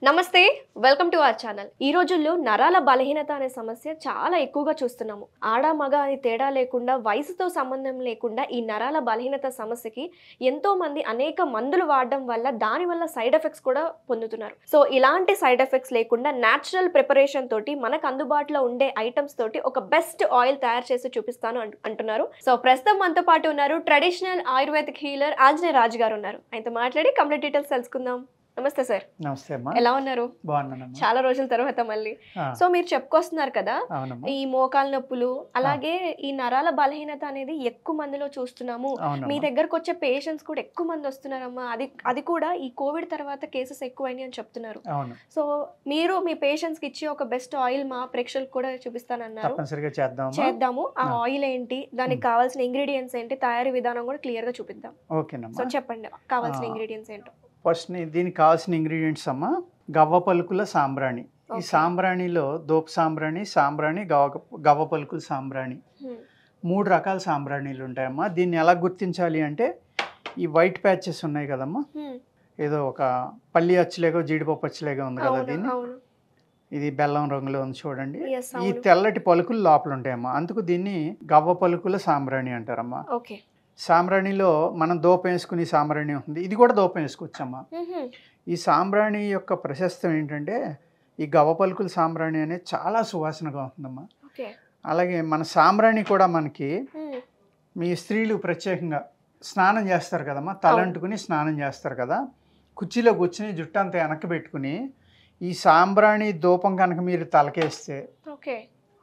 నమస్తే welcome to our channel. ఈ రోజుల్లో నరాల బలహీనత అనే సమస్య చాలా ఎక్కువగా చూస్తున్నాము. ఆడ మగ అని తేడా లేకుండా వయసుతో సంబంధం లేకుండా ఈ నరాల బలహీనత సమస్యకి ఎంతో మంది అనేక మందులు వాడడం వల్ల దానివల్ల సైడ్ ఎఫెక్ట్స్ కూడా పొందుతున్నారు. సో ఇలాంటి సైడ్ ఎఫెక్ట్స్ లేకుండా న్యాచురల్ ప్రిపరేషన్ తోటి మనకు అందుబాటులో ఉండే ఐటమ్స్ తోటి ఒక బెస్ట్ ఆయిల్ తయారు చేసి చూపిస్తాను అంటున్నారు. సో ప్రస్తుతం మనతో పాటు ఉన్నారు ట్రెడిషనల్ ఆయుర్వేదిక్ హీలర్ ఆంజనేయ రాజు గారు ఉన్నారు. ఆయనతో మాట్లాడి కంప్లీట్ డీటెయిల్స్ తెలుసుకుందాం. నమస్తే సార్. నమస్తే అమ్మా. ఎలా ఉన్నారు? బాగున్నానమ్మా. చాలా రోజుల తర్వాత మళ్ళీ. సో మీరు చెప్పుకొస్తున్నారు కదా ఈ మోకాల నొప్పులు అలాగే ఈ నరాల బలహీనత అనేది ఎక్కువ మందిలో చూస్తున్నాము. మీ దగ్గరకు వచ్చే పేషెంట్స్ కూడా ఎక్కువ మంది వస్తున్నారమ్మా. అది కూడా ఈ కోవిడ్ తర్వాత కేసెస్ ఎక్కువైనాయి అని చెప్తున్నారు. సో మీరు మీ పేషెంట్స్ కి ఇచ్చి ఒక బెస్ట్ ఆయిల్ మా ప్రేక్షకులకు కూడా చూపిస్తానన్నారు. చేద్దాము. ఆ ఆయిల్ ఏంటి, దానికి కావాల్సిన ఇంగ్రీడియంట్స్ ఏంటి, తయారీ విధానం కూడా క్లియర్ గా చూపిద్దాం. సో చెప్పండి కావాల్సిన ఇంగ్రీడియంట్స్ ఏంటో. ఫస్ట్ దీనికి కావాల్సిన ఇంగ్రీడియంట్స్ అమ్మా, గవ్వ పలుకుల సాంబ్రాణి. ఈ సాంబ్రాణిలో దోపు సాంబ్రాణి గవ్వ పలుకుల సాంబ్రాణి, 3 రకాల సాంబ్రాణీలు ఉంటాయమ్మా. దీన్ని ఎలా గుర్తించాలి అంటే ఈ వైట్ ప్యాచెస్ ఉన్నాయి కదమ్మా, ఏదో ఒక పల్లి అచ్చులేగో జీడిపప్పు అచ్చులేగో ఉంది కదా, దీన్ని ఇది బెల్లం రంగులో ఉంది చూడండి. ఈ తెల్లటి పలుకులు లోపల ఉంటాయమ్మా, అందుకు దీన్ని గవ్వ పలుకుల సాంబ్రాణి అంటారమ్మా. సాంబ్రాణిలో మనం దోపం వేసుకుని సాంబ్రాణి ఉంటుంది, ఇది కూడా దోపం వేసుకోవచ్చమ్మా. ఈ సాంబ్రాణి యొక్క ప్రశస్తం ఏంటంటే ఈ గవ్వ పలుకుల సాంబ్రాణి అనేది చాలా సువాసనగా ఉంటుందమ్మా. అలాగే మన సాంబ్రాణి కూడా మనకి మీ స్త్రీలు ప్రత్యేకంగా స్నానం చేస్తారు కదమ్మా, తలంటుకుని స్నానం చేస్తారు కదా, కుర్చీలో కూర్చుని జుట్టు అంతా వెనక్కి పెట్టుకుని ఈ సాంబ్రాణి దూపం కనుక మీరు తలకేస్తే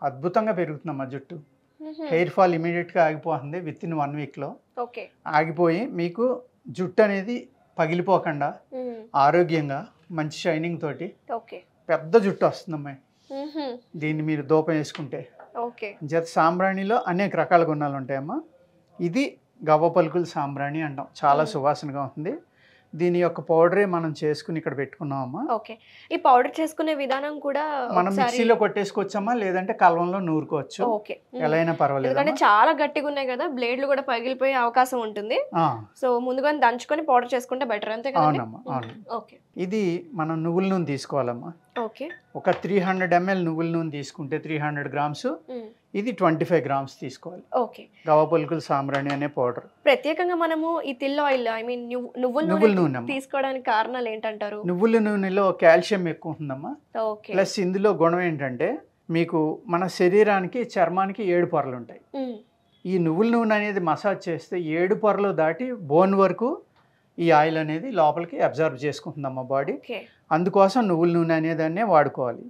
అద్భుతంగా పెరుగుతుందమ్మా జుట్టు. హెయిర్ ఫాల్ ఇమీడియట్గా ఆగిపోతుంది. విత్ ఇన్ 1 వీక్లో ఆగిపోయి మీకు జుట్టు అనేది పగిలిపోకుండా ఆరోగ్యంగా మంచి షైనింగ్ తోటి పెద్ద జుట్టు వస్తుందమ్మా దీన్ని మీరు దూపం వేసుకుంటే. జత సాంబ్రాణిలో అనేక రకాల గుణాలు ఉంటాయమ్మా. ఇది గవ్వ పలుకుల సాంబ్రాణి అంటాం, చాలా సువాసనగా ఉంటుంది. దీని యొక్క పౌడరే మనం చేసుకుని ఇక్కడ పెట్టుకున్నామమ్మా. ఓకే, ఈ పౌడర్ చేసుకునే విధానం కూడా మనం మిక్సీలో కొట్టేసుకోవచ్చమ్మా, లేదంటే కలవంలో నూరుకోవచ్చు. ఓకే, ఎలా అయినా పర్వాలేదు. ఎందుకంటే చాలా గట్టిగా ఉన్నాయి కదా, బ్లేడ్లు కూడా పగిలిపోయే అవకాశం ఉంటుంది. సో ముందుగా దంచుకొని పౌడర్ చేసుకుంటే బెటర్, అంతే కదా? అవునమ్మా, అవును. ఓకే, ఇది మనం నువ్వుల నూనె తీసుకోవాలమ్మా. ఓకే, ఒక 300 ml నువ్వుల నూనె తీసుకుంటే 300 grams, ఇది 25 grams తీసుకోవాలి. ఓకే, గవ్వ పలుకుల సాంబ్రాణి అనే పౌడర్. ప్రత్యేకంగా మనము ఈ తిల్ ఆయిల్ నువ్వుల నూనె తీసుకోవడానికి కారణాలు ఏంటంటారు? నువ్వుల నూనెలో కాల్షియం ఎక్కువ ఉందమ్మా. ప్లస్ ఇందులో గుణం ఏంటంటే మీకు మన శరీరానికి చర్మానికి 7 పొరలు ఉంటాయి. ఈ నువ్వుల నూనె అనేది మసాజ్ చేస్తే 7 పొరలు దాటి బోన్ వరకు ఈ ఆయిల్ అనేది లోపలికి అబ్జర్వ్ చేసుకుంటుందమ్మా బాడీ. అందుకోసం నువ్వుల నూనె అనేదాన్నే వాడుకోవాలి.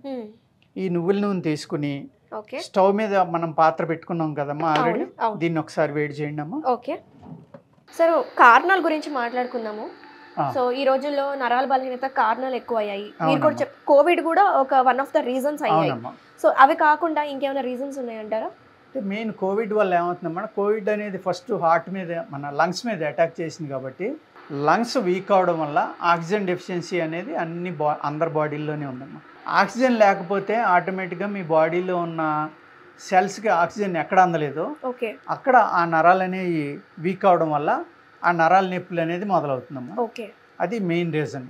ఈ నువ్వుల నూనె తీసుకుని స్టవ్ మీద మనం పాత్ర పెట్టుకున్నాం కదమ్మా ఆల్రెడీ, దీన్ని ఒకసారి వేడి చేయండి అమ్మా. ఓకే సార్, కారణాల గురించి మాట్లాడుకుందాము. సో ఈ రోజుల్లో నరాల బలహీనత కారణాలు ఎక్కువ అయ్యాయి. మీరు కూడా కోవిడ్ కూడా ఒక వన్ ఆఫ్ ద రీజన్స్ అయ్యాయి. సో అవి కాకుండా ఇంకేమైనా రీజన్స్ ఉన్నాయంటారా? అంటే మెయిన్ కోవిడ్ వల్ల ఏమవుతుందమ్మా, కోవిడ్ అనేది ఫస్ట్ హార్ట్ మీద మన లంగ్స్ మీద అటాక్ చేసింది కాబట్టి లంగ్స్ వీక్ అవడం వల్ల ఆక్సిజన్ డెఫిషియన్సీ అనేది అందరి బాడీల్లోనే ఉందమ్మా. ఆక్సిజన్ లేకపోతే ఆటోమేటిక్గా మీ బాడీలో ఉన్న సెల్స్కి ఆక్సిజన్ ఎక్కడ అందలేదో అక్కడ ఆ నరాలు అనేవి వీక్ అవడం వల్ల ఆ నరాల నొప్పులు అనేది మొదలవుతుందమ్మా. అది మెయిన్ రీజన్.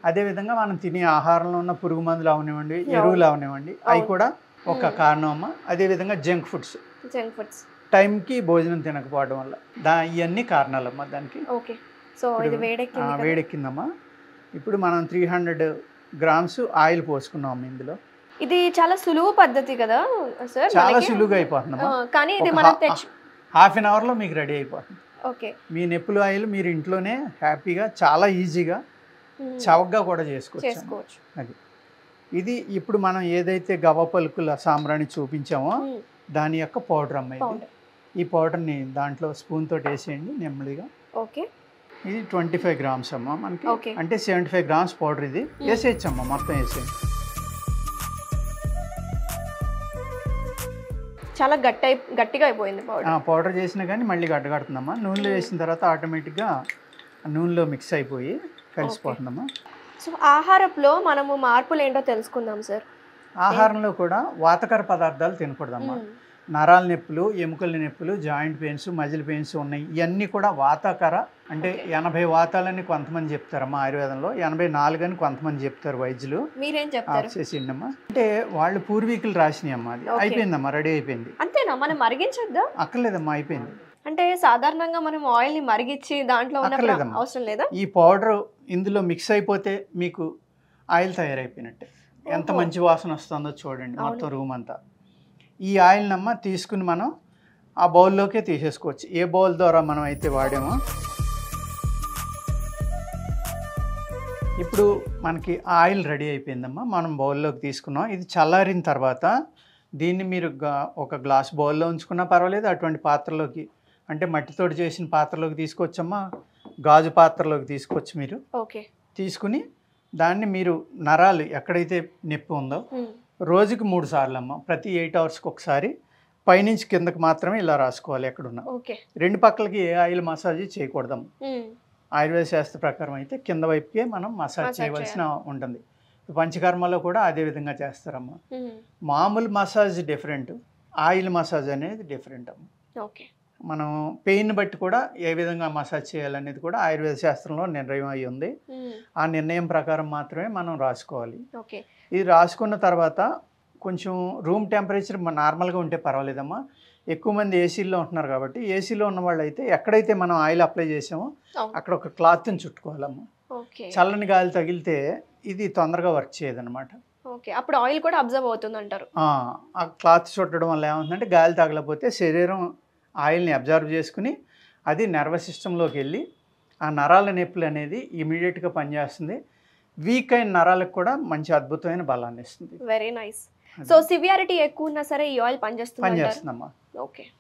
అదేవిధంగా మనం తినే ఆహారంలో ఉన్న పురుగు మందులు అవనివ్వండి, ఎరువులు అవనివ్వండి, అవి కూడా ఒక కారణం అమ్మా. అదేవిధంగా జంక్ ఫుడ్స్ టైంకి భోజనం తినకపోవడం వల్ల ఇవన్నీ కారణాలమ్మా దానికి. సో ఇది వేడెక్కిందమ్మా. ఇప్పుడు మనం 300 grams ఆయిల్ పోసుకున్నాం ఇందులో. ఇది చాలా సులువు పద్ధతి కదా సార్? చాలా సులువుగా అయిపోతుందమ్మా, కానీ ఇది మనం హాఫ్ అన్ అవర్లో మీకు రెడీ అయిపోతుంది. ఓకే, మీ నొప్పుల ఆయిల్ మీరు ఇంట్లోనే హ్యాపీగా చాలా ఈజీగా చవకగా కూడా చేసుకోవచ్చు. అది ఇది ఇప్పుడు మనం ఏదైతే గవ్వ పలుకుల సాంబ్రాణి చూపించామో దాని యొక్క పౌడర్ అమ్మ. ఇది ఈ పౌడర్ని దాంట్లో స్పూన్ తోటి వేసేయండి నెమ్మదిగా. ఓకే, ఇది 25 grams అమ్మా మనకి, అంటే 75 grams పౌడర్. ఇది వేసేయచ్చమ్మా, మొత్తం వేసేయండి. చాలా గట్టిగా అయిపోయింది పౌడర్ చేసినా కానీ మళ్ళీ గడ్డగడుతుందమ్మా. నూనెలో వేసిన తర్వాత ఆటోమేటిక్గా నూనెలో మిక్స్ అయిపోయి కలిసిపోతుందమ్మా. సో ఆహారంలో మనము మార్పులు ఏంటో తెలుసుకుందాం సార్. ఆహారంలో కూడా వాతకర పదార్థాలు తినకూడదమ్మా. నరాల నొప్పులు, ఎముకల నొప్పులు, జాయింట్ పెయిన్స్, మజిల్ పెయిన్స్ ఉన్నాయి, ఇవన్నీ కూడా వాతకర అంటే 80 వాతాలని కొంతమంది చెప్తారమ్మా ఆయుర్వేదంలో, 84 అని కొంతమంది చెప్తారు వైద్యులు. మీరేం చెప్తారు? చేసిండమ్మా అంటే వాళ్ళు పూర్వీకులు రాసినాయి అమ్మా. అది అయిపోయిందమ్మా, రెడీ అయిపోయింది. అంతేనా? మనం మరిగించొద్దా? అక్కర్లేదమ్మా, అయిపోయింది. అంటే సాధారణంగా మనం ఆయిల్ ని మరిగించి దాంట్లో ఉన్న అక్కర్లేదమ్మా, అవసరం లేదా? ఈ పౌడర్ ఇందులో మిక్స్ అయిపోతే మీకు ఆయిల్ తయారైపోయినట్టే. ఎంత మంచి వాసన వస్తుందో చూడండి మొత్తం రూమ్ అంతా. ఈ ఆయిల్ నమ్మ తీసుకుని మనం ఆ బౌల్లోకే తీసేసుకోవచ్చు. ఏ బౌల్ ద్వారా మనం అయితే వాడామో. ఇప్పుడు మనకి ఆయిల్ రెడీ అయిపోయిందమ్మా, మనం బౌల్లోకి తీసుకున్నాం. ఇది చల్లారిన తర్వాత దీన్ని మీరు ఒక గ్లాస్ బౌల్లో ఉంచుకున్నా పర్వాలేదు, అటువంటి పాత్రలోకి అంటే మట్టితోటి చేసిన పాత్రలోకి తీసుకోవచ్చమ్మా, గాజు పాత్రలోకి తీసుకోవచ్చు. మీరు తీసుకుని దాన్ని మీరు నరాలు ఎక్కడైతే నొప్పి ఉందో రోజుకి 3 సార్లు అమ్మ, ప్రతి 8 అవర్స్కి ఒకసారి పైనుంచి కిందకి మాత్రమే ఇలా రాసుకోవాలి ఎక్కడున్నా. 2 పక్కలకి ఏ ఆయిల్ మసాజ్ చేయకూడదమ్మ. ఆయుర్వేద శాస్త్ర ప్రకారం అయితే కింద వైపుకే మనం మసాజ్ చేయవలసిన ఉంటుంది. పంచకర్మలో కూడా అదే విధంగా చేస్తారమ్మా. మామూలు మసాజ్ డిఫరెంట్, ఆయిల్ మసాజ్ అనేది డిఫరెంట్ అమ్మ. మనం పెయిన్ బట్టి కూడా ఏ విధంగా మసాజ్ చేయాలనేది కూడా ఆయుర్వేద శాస్త్రంలో నిర్ణయం అయి ఉంది. ఆ నిర్ణయం ప్రకారం మాత్రమే మనం రాసుకోవాలి. ఇది రాసుకున్న తర్వాత కొంచెం రూమ్ టెంపరేచర్ నార్మల్గా ఉంటే పర్వాలేదమ్మా. ఎక్కువ మంది ఏసీలో ఉంటున్నారు కాబట్టి ఏసీలో ఉన్న వాళ్ళు అయితే ఎక్కడైతే మనం ఆయిల్ అప్లై చేసామో అక్కడ ఒక క్లాత్ని చుట్టుకోవాలమ్మా. చల్లని గాలి తగిలితే ఇది తొందరగా వర్క్ చేయదన్నమాట. అప్పుడు ఆయిల్ కూడా అబ్జర్వ్ అవుతుంది అంటారు. ఆ క్లాత్ చుట్టడం వల్ల ఏమవుతుందంటే గాలి తగలకపోతే శరీరం ఆయిల్ని అబ్జర్వ్ చేసుకుని అది నర్వస్ సిస్టంలోకి వెళ్ళి ఆ నరాల నొప్పులు అనేది ఇమీడియట్గా పనిచేస్తుంది. వీక్ అయిన నరాలకు కూడా మంచి అద్భుతమైన బలాన్ని ఇస్తుంది. Very nice. సో సివియారిటీ ఎక్కువ ఉన్నా సరే ఈ ఆయిల్ పనిచేస్తుందమ్మా.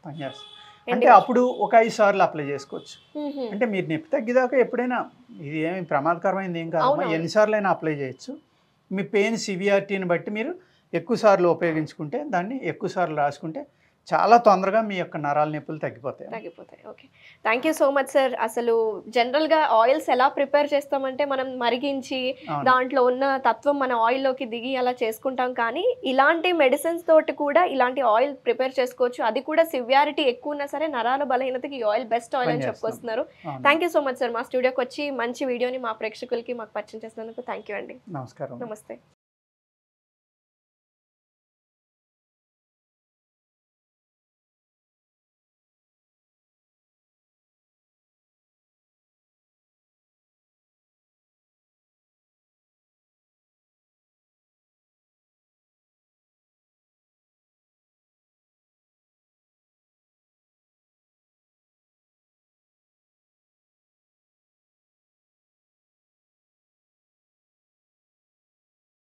పనిచేస్తుంది అంటే అప్పుడు ఒక 5 సార్లు అప్లై చేసుకోవచ్చు. అంటే మీరు నొప్పి తగ్గిదాకా ఎప్పుడైనా, ఇది ఏమి ప్రమాదకరమైనది ఏం కాదమ్మా, ఎన్నిసార్లు అయినా అప్లై చేయొచ్చు. మీ పెయిన్ సివియారిటీని బట్టి మీరు ఎక్కువ సార్లు ఉపయోగించుకుంటే, దాన్ని ఎక్కువ సార్లు రాసుకుంటే చాలా తొందరగా మీ యొక్క నరాల నొప్పులు తగ్గిపోతాయి. Okay, thank you so much sir. అసలు జనరల్గా ఆయిల్స్ ఎలా ప్రిపేర్ చేస్తామంటే మనం మరిగించి దాంట్లో ఉన్న తత్వం మన ఆయిల్లోకి దిగి అలా చేసుకుంటాం, కానీ ఇలాంటి మెడిసిన్స్ తోటి కూడా ఇలాంటి ఆయిల్ ప్రిపేర్ చేసుకోవచ్చు. అది కూడా సివియారిటీ ఎక్కువ ఉన్నా సరే నరాల బలహీనతకి ఈ ఆయిల్ బెస్ట్ ఆయిల్ అని చెప్పుకొస్తున్నారు. Thank you so much sir. మా స్టూడియోకి వచ్చి మంచి వీడియోని మా ప్రేక్షకులకి మాకు పరిచయం చేసినందుకు థ్యాంక్ యూ అండి. నమస్కారం. నమస్తే.